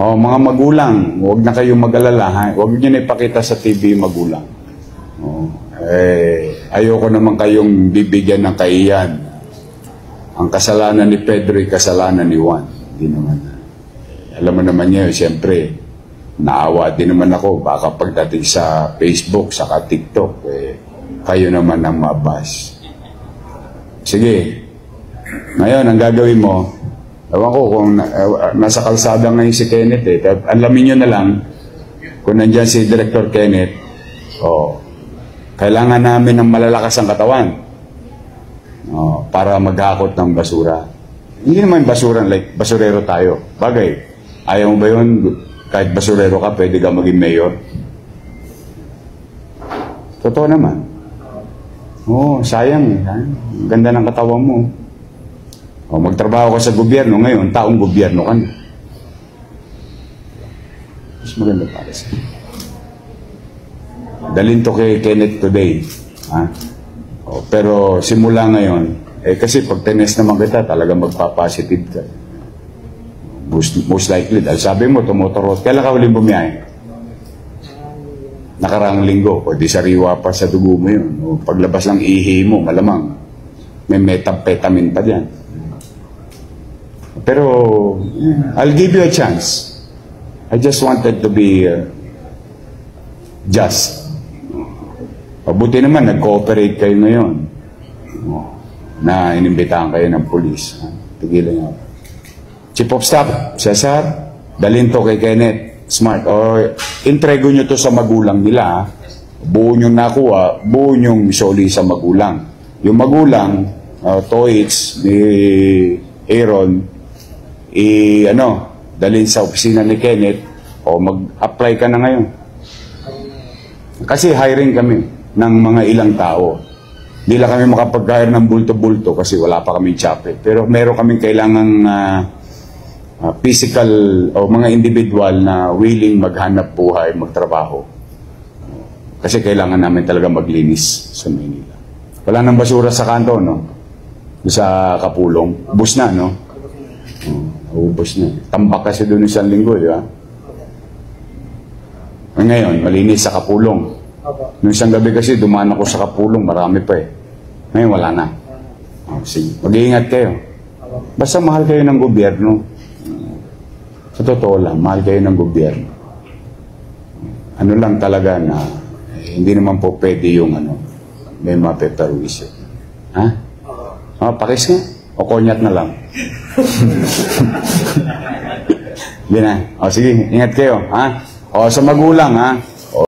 Mga magulang, huwag na kayong mag-alala, ha? Huwag niyo na ipakita sa TV yung magulang. Ayoko naman kayong bibigyan ng kaiyan. Ang kasalanan ni Pedro ay kasalanan ni Juan. Hindi naman. Alam mo naman niya, siyempre, naawa din naman ako. Baka pagdating sa Facebook, saka TikTok, kayo naman ang mabas. Sige. Ngayon, ang gagawin mo, ewan ko kung nasa kalsada ngayon si Kenneth alamin nyo na lang kung nandyan si Director Kenneth, kailangan namin ng malalakas ang katawan para maghakot ng basura. Hindi naman basura, like basurero tayo. Bagay, ayaw mo ba yun? Kahit basurero ka, pwede ka maging mayor? Totoo naman. Sayang. Ganda ng katawan mo. Magtrabaho ka sa gobyerno ngayon, taong gobyerno ka na. Mas maganda para sa dalhin to kay Kenneth today. Pero simula ngayon, kasi pag tenest naman kita, talaga magpa-positive ka. Most likely, dahil sabi mo, tumotorot. Kailan ka huling bumiyahe? Nakaraang linggo, o di sariwa pa sa dugo mo yun. Paglabas ng ihi mo, malamang, may methamphetamine pa dyan. Pero, I'll give you a chance. I just wanted to be just. Pabuti naman, nag-cooperate kayo ngayon. Na inimbitahan kayo ng pulis. Tigilan nyo. Chief of Staff, Cesar, dalhin to kay Kenneth. Smart. O, entrego nyo to sa magulang nila. Buo nyo nakuha, buo nyo isoli sa magulang. Yung magulang, Toits, ni Aaron, dalhin sa opisina ni Kenneth, mag-apply ka na ngayon. Kasi hiring kami ng mga ilang tao. Hindi lang kami makapag-hire ng bulto-bulto kasi wala pa kami chapel. Pero meron kami kailangang physical o mga individual na willing maghanap buhay, magtrabaho. Kasi kailangan namin talaga maglinis sa Manila. Wala nang basura sa kanto, no? Sa Kapulong. Ubus na, no? Ubus na. Tambak kasi doon isang linggo, di ba? Ngayon, malinis sa Kapulong. Noong isang gabi kasi, dumaan ako sa Kapulong, marami pa eh. Ngayon, wala na. Sige, mag-iingat kayo. Basta mahal kayo ng gobyerno. Sa totoo lang, mahal kayo ng gobyerno. Ano lang talaga na, hindi naman po pwede yung may mapeperwisyo. Ha? Pakis nga. O konyat na lang. Hindi na. Sige, ingat kayo. Ha? Sa magulang, ha?